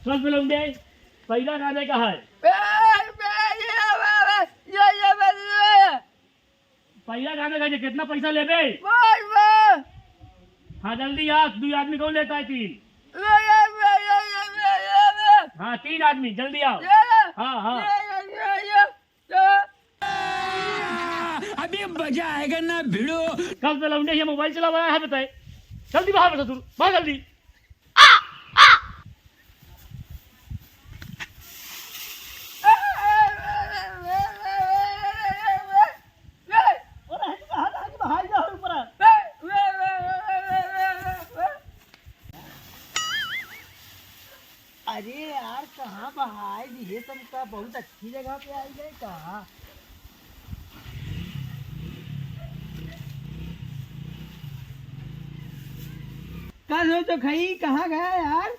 चल लौंडे पैसा खाने का है पैसा खाने का कितना पैसा ले बे हाँ जल्दी आ 2 आदमी कौन लेता है 3 हाँ 3 आदमी जल्दी आओ हाँ हाँ अभी मजा आएगा ना भिड़ो। कल पे लौंडे ये मोबाइल चला हुआ है बताए जल्दी बाहर बता तू बाहर जल्दी अरे यार कहाँ बहाई ये तुमका बहुत अच्छी जगह पे आई गए कहाँ कल हो तो खई कहाँ गया यार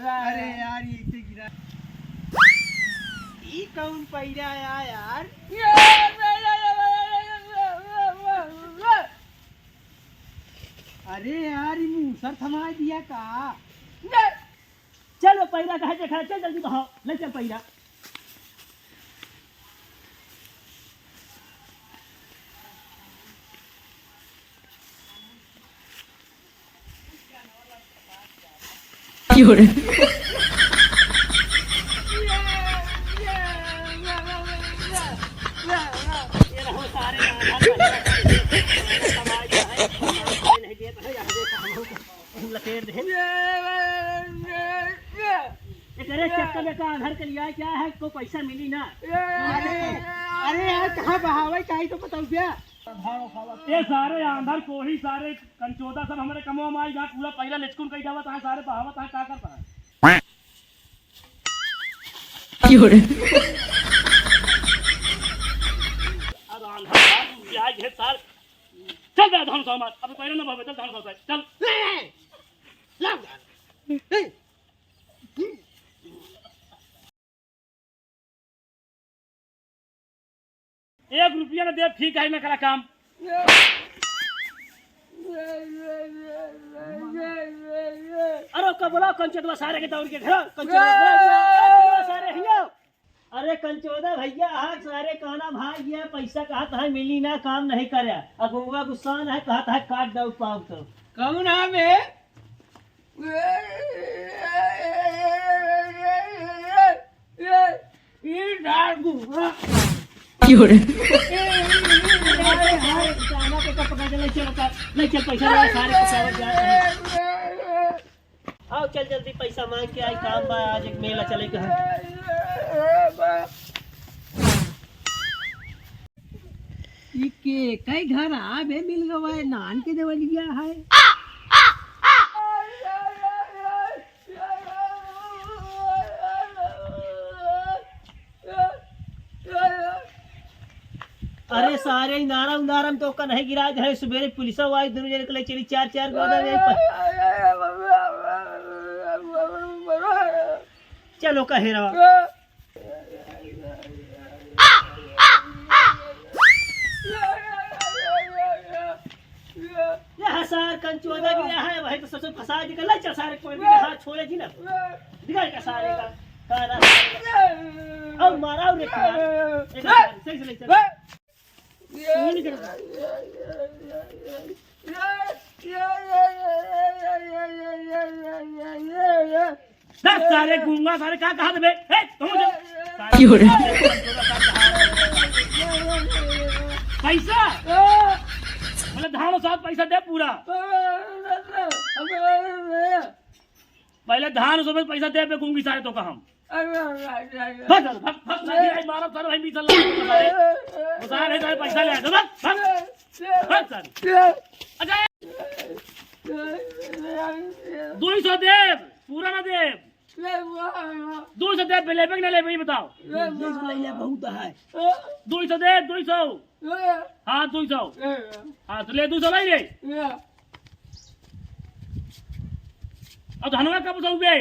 अरे यार ये से गिरा ये कौन पैरा आया यार अरे यार ये मूसर थमा दिया का चलो पैरा कहा देखा चल जल्दी बहाओ ले चल पैरा चक्कर लेकर आधार के लिया क्या है को पैसा मिली ना अरे यार कहाँ बहावे चाहिए तो बताओ क्या ये सारे आंधर कोही सारे कंचोदा सब हमारे कमो में आई जहाँ पूरा पहला लेचकुन कही जावा तहाँ सारे बहावा तहाँ क्या करता है अब आंधर आज है सार चल जा धान सामान अब पहले ना भावे चल धान सामान चल ₹1 ना दे ठीक है ना करा काम अरे कब बोला कंचोदा सारे के दौड़ के घर कंचोदा सारे हियो अरे कंचोदा भैया आज सारे कहना भाई गया पैसा कहा था मिली ना काम नहीं करे अगुआ गुस्सान है कहा था काट दो पाव तो कौन है बे ये डाल दूंगा नहीं चल पैसा सारे आओ चल जल्दी पैसा मांग के आई काम बा आज एक मेला चले के कई घर आ बे मिल गवा नान के देवलिया है अरे सारे नारम तो का नहीं गिरा है सवेरे पुलिस आई दोनों जने के लिए चली 4 चलो कहे रहा यहाँ सार कंचोदा गिरा है भाई तो सबसे फंसा निकल चल सारे कोई हाथ छोड़े जी ना दिखाई का सारे का अब मारा रे सही से चल सारे गुंगा सारे क्या कहा बे पैसा मतलब धान साथ पैसा दे पूरा पहले धान सो पैसा दे पे गुंगी सारे तो का हम मारा सारे भाई बीच सारे सारे पैसा ले अच्छा 200 देव पूरा ना देव 200 देव ले ना ले भाई बताओ बहुत है 200 दे 200 हाँ 200 हाँ तो ले 200 लाई ले अब धनवा कब सौ बे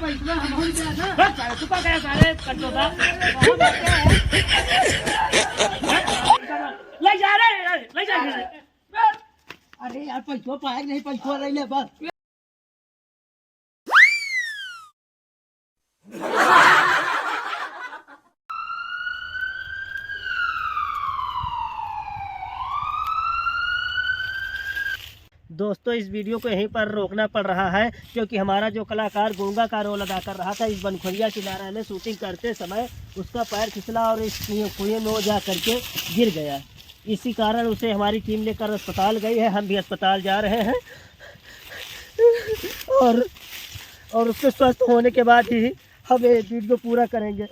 पैसा हम दे ना। बस सारे चुका गया सारे कंचोदा ले जा रे ले जा अरे यार पैसा पाए नहीं, पैसा रही ले बस। दोस्तों इस वीडियो को यहीं पर रोकना पड़ रहा है क्योंकि हमारा जो कलाकार गूंगा का रोल अदा कर रहा था इस बनखुरिया किनारा में शूटिंग करते समय उसका पैर फिसला और इस कुएं में जा करके गिर गया। इसी कारण उसे हमारी टीम लेकर अस्पताल गई है। हम भी अस्पताल जा रहे हैं और उसके स्वस्थ होने के बाद ही हम ये वीडियो पूरा करेंगे।